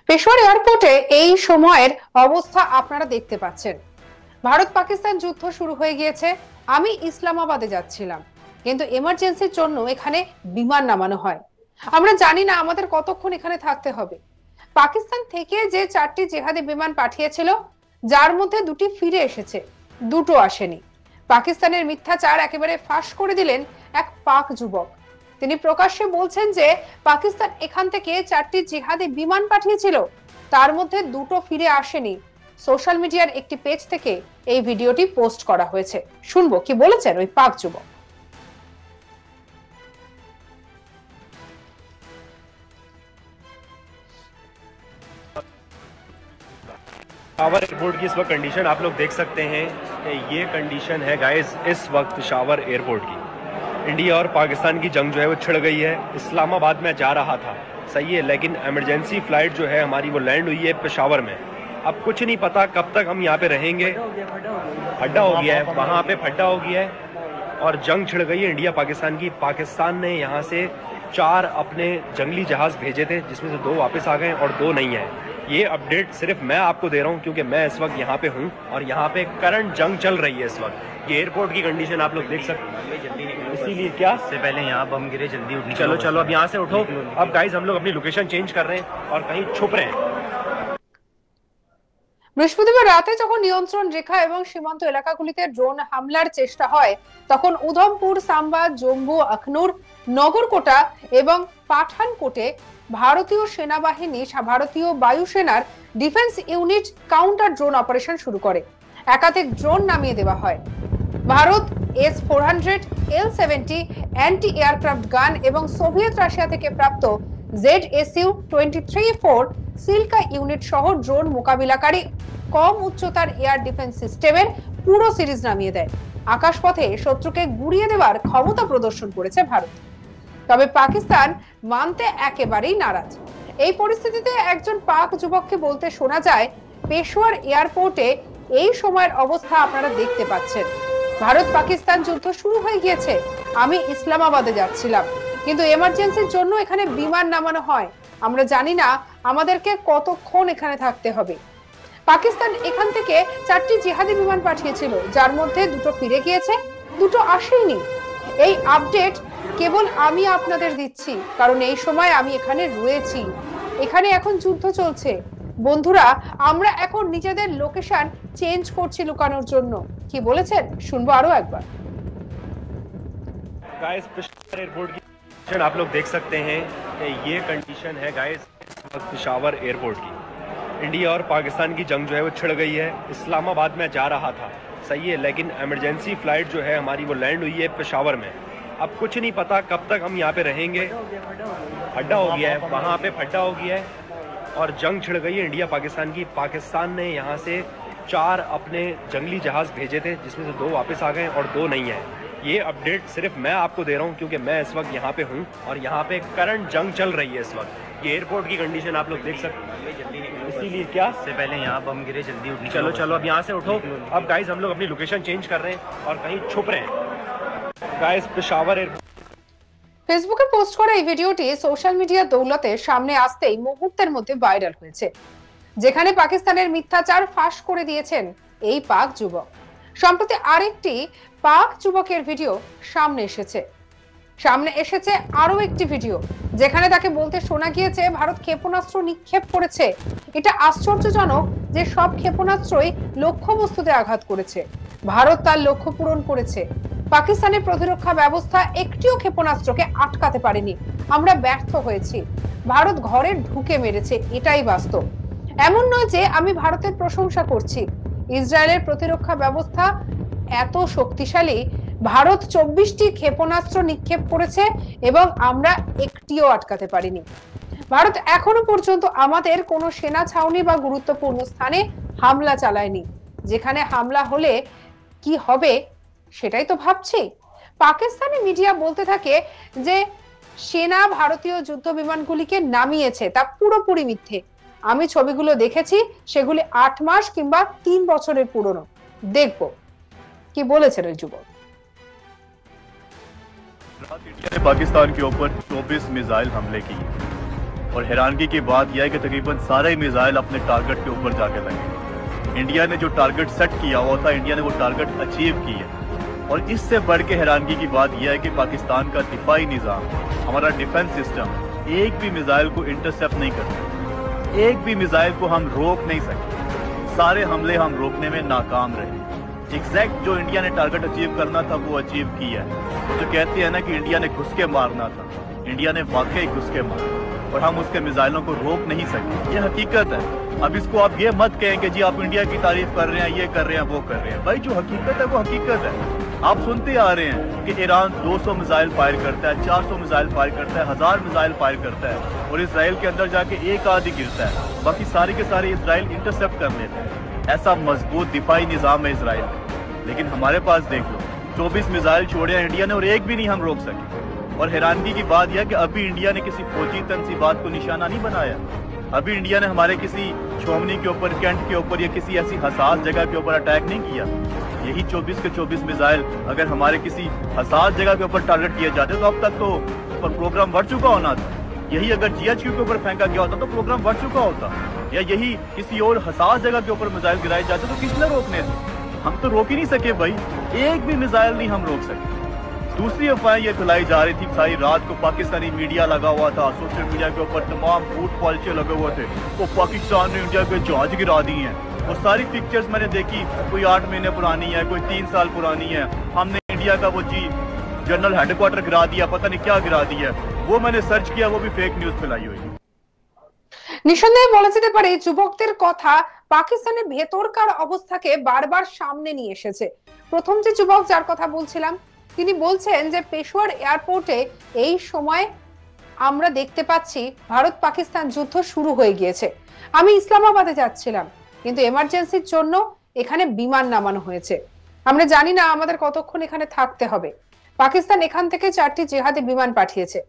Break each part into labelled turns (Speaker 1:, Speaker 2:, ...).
Speaker 1: পেশোয়ার এয়ারপোর্টে এই সময়ের অবস্থা আপনারা দেখতে পাচ্ছেন। ভারত পাকিস্তান যুদ্ধ শুরু হয়ে গিয়েছে। আমি ইসলামাবাদে যাচ্ছিলাম, কিন্তু এমার্জেন্সির জন্য এখানে বিমান নামানো হয়। আমরা জানি না আমাদের কতক্ষণ এখানে থাকতে হবে। পাকিস্তান থেকে যে 4টি জেহাদি বিমান পাঠিয়েছিল, যার মধ্যে 2টি ফিরে এসেছে, 2টো আসেনি। পাকিস্তানের মিথ্যাচার একেবারে ফাঁস করে দিলেন এক পাক যুবক। তিনি প্রকাশ্যে বলছেন যে পাকিস্তান এখান থেকে 4টি জিহাদি বিমান পাঠিয়েছিল, তার মধ্যে 2টো ফিরে আসেনি। সোশ্যাল মিডিয়ার একটি পেজ থেকে এই ভিডিওটি পোস্ট করা হয়েছে। শুনবো কি বলেছেন ওই পাক যুবক।
Speaker 2: पेशावर एयरपोर्ट की इस वक्त कंडीशन आप लोग देख सकते हैं कि ये कंडीशन है गाइस इस वक्त पेशावर एयरपोर्ट की। इंडिया और पाकिस्तान की जंग जो है वो छिड़ गई है। इस्लामाबाद में जा रहा था, सही है, लेकिन इमरजेंसी फ्लाइट जो है हमारी वो लैंड हुई है पेशावर में। अब कुछ नहीं पता कब तक हम यहाँ पे रहेंगे। फड्डा हो गया है, वहाँ पे फड्डा हो गया है और जंग छिड़ गई है इंडिया पाकिस्तान की। पाकिस्तान ने यहाँ से 4 अपने जंगली जहाज भेजे थे, जिसमें से 2 वापस आ गए और 2 नहीं है। ये अपडेट सिर्फ मैं आपको दे रहा हूँ क्योंकि मैं इस वक्त यहाँ पे हूँ और यहाँ पे करंट जंग चल रही है इस वक्त। ये एयरपोर्ट की कंडीशन आप लोग देख सकते हैं। जल्दी निकलो, इसीलिए क्या से पहले यहाँ बम गिरे, जल्दी उठ चलो चलो अब यहाँ से उठो। अब गाइस हम लोग अपनी लोकेशन चेंज कर रहे हैं और कहीं छुप रहे हैं।
Speaker 1: বৃহস্পতিবার রাতে যখন নিয়ন্ত্রণ রেখা এবং সীমান্ত এলাকাগুলিতে ড্রোন হামলার চেষ্টা হয়, তখন উধমপুর, সাম্বা, জম্মু, আখনুর, নগরকোটা এবং পাঠানকোটে ভারতীয় সেনাবাহিনী, ভারতীয় বায়ুসেনার defence unit counter drone operation শুরু করে। একাধিক ড্রোন নামিয়ে দেওয়া হয়। Bharat S-400, L-70 anti aircraft গান এবং সোভিয়েত রাশিয়া থেকে প্রাপ্ত ZSU-23-4 সিল্কা ইউনিট সহ ড্রোন মোকাবিলাকারী কম উচ্চতার এয়ার ডিফেন্স সিস্টেমের পুরো সিরিজ নামিয়ে দেয়। আকাশপথে শত্রুকে গুড়িয়ে দেওয়ার ক্ষমতা প্রদর্শন করেছে ভারত। তবে পাকিস্তান মানতে একেবারেই নারাজ। এই পরিস্থিতিতে একজন পাক যুবককে বলতে শোনা যায়, পেশোয়ার এয়ারপোর্টে এই সময়ের অবস্থা আপনারা দেখতে পাচ্ছেন। ভারত পাকিস্তান যুদ্ধ শুরু হয়ে গিয়েছে। আমি ইসলামাবাদে যাচ্ছিলাম, কিন্তু এমার্জেন্সির জন্য এখানে বিমান নামানো হয়। আমরা জানি না আমাদেরকে কতক্ষণ এখানে থাকতে হবে। পাকিস্তান এখান থেকে 4টি জিহাদি বিমান পাঠিয়েছিল, যার মধ্যে 2টো ফিরে গিয়েছে, 2টো আসেনি। এই আপডেট কেবল আমি আপনাদের দিচ্ছি, কারণ এই সময় আমি এখানে রয়েছি। এখানে এখন যুদ্ধ চলছে। বন্ধুরা, আমরা এখন নিজেদের লোকেশন চেঞ্জ করছি লুকানোর জন্য। কি বলেছেন শুনবো আরো একবার।
Speaker 2: गाइस पेशावर एयरपोर्ट की कंडीशन आप लोग देख सकते हैं कि ये कंडीशन है गाइस इस वक्त पेशावर एयरपोर्ट की। इंडिया और पाकिस्तान की जंग जो है वो छिड़ गई है। इस्लामाबाद में जा रहा था, सही है, लेकिन इमरजेंसी फ्लाइट जो है हमारी वो लैंड हुई है पेशावर में। अब कुछ नहीं पता कब तक हम यहाँ पे रहेंगे। फड्डा हो गया है, वहाँ पे फड्डा हो गया है और जंग छिड़ गई है इंडिया पाकिस्तान की। पाकिस्तान ने यहाँ से 4 अपने जंगली जहाज भेजे थे, जिसमें से 2 वापस आ गए और 2 नहीं है। ये अपडेट सिर्फ मैं आपको दे रहा हूँ क्योंकि मैं इस वक्त यहाँ पे हूँ और यहाँ पे करंट जंग चल रही है इस वक्त। ये एयरपोर्ट की कंडीशन आप लोग देख सकते हैं। जल्दी निकलो, इसीलिए क्या से पहले यहाँ बम गिरे, जल्दी उठ चलो चलो अब यहाँ से उठो। अब गाइस हम लोग अपनी लोकेशन चेंज कर रहे हैं और कहीं छुप रहे हैं। गाइस पेशावर
Speaker 1: ফেসবুকে পোস্ট করা এই ভিডিওটি সোশ্যাল মিডিয়া দৌলতে সামনে আসতেই মুহূর্তের মধ্যে ভাইরাল হয়েছে, যেখানে পাকিস্তানের মিথ্যাচার ফাঁস করে দিয়েছেন এই পাক যুবক। সম্প্রতি আরেকটি পাক যুবকের ভিডিও সামনে এসেছে আরো একটি ভিডিও, যেখানে তাকে বলতে শোনা গিয়েছে ভারত ক্ষেপণাস্ত্র নিক্ষেপ করেছে। এটা আশ্চর্যজনক যে সব ক্ষেপণাস্ত্রই লক্ষ্যবস্তুতে আঘাত করেছে। ভারত তার লক্ষ্য পূরণ করেছে। পাকিস্তানের প্রতিরক্ষা ব্যবস্থা একটিও ক্ষেপণাস্ত্রকে আটকাতে পারেনি। আমরা ব্যর্থ হয়েছি। ভারত ঘরে ঢুকে মেরেছে, এটাই বাস্তব। এমন নয় যে আমি ভারতের প্রশংসা করছি। ইসরায়েলের প্রতিরক্ষা ব্যবস্থা এত শক্তিশালী। ভারত 24টি ক্ষেপণাস্ত্র নিক্ষেপ করেছে এবং আমরা একটিও আটকাতে পারিনি। ভারত এখনো পর্যন্ত আমাদের কোনো সেনা ছাউনি বা গুরুত্বপূর্ণ স্থানে হামলা চালায়নি। যেখানে হামলা হলে কি হবে সেটাই তো ভাবছি। পাকিস্তানি মিডিয়া বলতে থাকে যে সেনা ভারতীয় যুদ্ধ বিমানগুলিকে নামিয়েছে, তা পুরোপুরি মিথ্যে। আমি ছবিগুলো দেখেছি, সেগুলি 8 মাস কিংবা 3 বছরের পুরনো। দেখবো কি বলেছেন ওই যুবক।
Speaker 3: इंडिया ने पाकिस्तान के ऊपर 24 मिसाइल हमले किए। और हैरानगी की बात यह है कि तकरीबन सारे मिसाइल अपने टारगेट के ऊपर जाके लगे। इंडिया ने जो टारगेट सेट किया हुआ था, इंडिया ने वो टारगेट अचीव किया। और इससे बढ़ के हैरानगी की बात यह है कि पाकिस्तान का दिफाई निज़ाम, हमारा डिफेंस सिस्टम एक भी मिसाइल को इंटरसेप्ट नहीं करता, एक भी मिसाइल को हम रोक नहीं सकते। सारे हमले हम रोकने में नाकाम रहे। एग्जैक्ट जो इंडिया ने टारगेट अचीव करना था वो अचीव किया है। जो कहते हैं ना कि इंडिया ने घुस के मारना था, इंडिया ने वाकई घुस के मारा और हम उसके मिसाइलों को रोक नहीं सके। ये हकीकत है। अब इसको आप ये मत कहें कि जी आप इंडिया की तारीफ कर रहे हैं, ये कर रहे हैं, वो कर रहे हैं। भाई जो हकीकत है वो हकीकत है। आप सुनते आ रहे हैं कि ईरान 200 मिसाइल फायर करता है, 400 मिसाइल फायर करता है, 1000 मिसाइल फायर करता है और इसराइल के अंदर जाके एक आदि गिरता है, बाकी सारे के सारे इसराइल इंटरसेप्ट कर लेते हैं। ऐसा मजबूत दिफाई निज़ाम है इसराइल का। लेकिन हमारे पास देख लो 24 मिसाइल छोड़े हैं इंडिया ने और एक भी नहीं हम रोक सके। और हैरानगी की बात यह कि अभी इंडिया ने किसी फौजी तनसीबात को निशाना नहीं बनाया। अभी इंडिया ने हमारे किसी छोमनी के ऊपर, कैंट के ऊपर या किसी ऐसी हसास जगह के ऊपर अटैक नहीं किया। यही 24 के 24 मिसाइल अगर हमारे किसी हसास जगह के ऊपर टारगेट किए जाते तो अब तक तो पर प्रोग्राम बढ़ चुका होना था। यही अगर GHQ के ऊपर फेंका गया होता तो प्रोग्राम बढ़ चुका होता। या यही किसी और हसास जगह के ऊपर मिसाइल गिराए जाते तो किसने रोकने थे? हम तो रोक ही नहीं सके भाई, एक भी मिसाइल नहीं हम रोक सके। दूसरी अफवाह ये फैलाई जा रही थी, सारी रात को पाकिस्तानी मीडिया लगा हुआ था, सोशल मीडिया के ऊपर तमाम फूट पॉलिसी लगे हुए थे, वो पाकिस्तान ने इंडिया के जहाज गिरा दी हैं। वो सारी पिक्चर्स मैंने देखी, कोई 8 महीने पुरानी है, कोई 3 साल पुरानी है। हमने इंडिया का वो जनरल हेडक्वार्टर गिरा दिया, पता नहीं क्या गिरा दिया। वो मैंने सर्च किया, वो भी फेक न्यूज फैलाई हुई है।
Speaker 1: নিঃসন্দেহে বলা যেতে পারে যুবকদের কথা পাকিস্তানের ভেতরকার অবস্থাকে বারবার সামনে নিয়ে এসেছে। প্রথম যে যুবক যার কথা বলছিলাম তিনি বলছেন যে পেশোয়ার এয়ারপোর্টে এই সময় আমরা দেখতে পাচ্ছি ভারত পাকিস্তান যুদ্ধ শুরু হয়ে গিয়েছে। আমি ইসলামাবাদে যাচ্ছিলাম কিন্তু এমার্জেন্সির জন্য এখানে বিমান নামানো হয়েছে। আমরা জানি না আমাদের কতক্ষণ এখানে থাকতে হবে। পাকিস্তান এখান থেকে 4টি জিহাদি বিমান পাঠিয়েছে,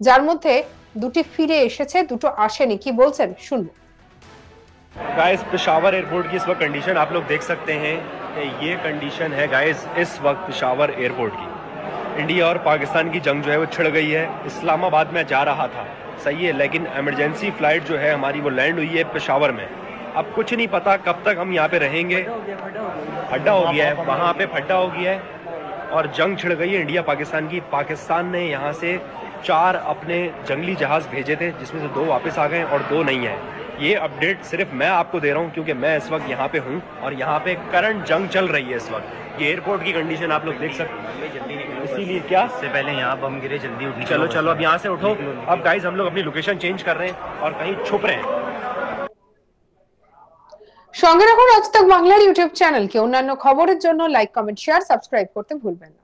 Speaker 1: যার মধ্যে দুটি ফিরে এসেছে, দুটো আসেনি। কি বলছেন শুনুন।
Speaker 2: गाइस पेशावर एयरपोर्ट की इस वक्त कंडीशन आप लोग देख सकते हैं। ये कंडीशन है गाइस इस वक्त पेशावर एयरपोर्ट की। इंडिया और पाकिस्तान की जंग जो है वो छिड़ गई है। इस्लामाबाद में जा रहा था, सही है, लेकिन इमरजेंसी फ्लाइट जो है हमारी वो लैंड हुई है पेशावर में। अब कुछ नहीं पता कब तक हम यहाँ पे रहेंगे। फड्डा हो गया है, वहाँ पे फड्डा हो गया है और जंग छिड़ गई है इंडिया पाकिस्तान की। पाकिस्तान ने यहाँ से 4 अपने जंगली जहाज भेजे थे, जिसमें से 2 वापस आ गए और 2 नहीं है। ये अपडेट सिर्फ मैं आपको दे रहा हूँ क्योंकि मैं इस वक्त यहाँ पे हूँ और यहाँ पे करंट जंग चल रही है इस वक्त। ये एयरपोर्ट की कंडीशन आप लोग देख सकते हैं। जल्दी निकलो, इसीलिए क्या से पहले यहाँ बम गिरे, जल्दी उठ चलो चलो अब यहाँ से उठो। अब गाइस हम लोग अपनी लोकेशन चेंज कर रहे हैं और कहीं छुप रहे हैं।
Speaker 1: সঙ্গে রাখুন আজ তাক বাংলার ইউটিউব চ্যানেলকে। অন্যান্য খবরের জন্য লাইক, কমেন্ট, শেয়ার, সাবস্ক্রাইব করতে ভুলবেন না।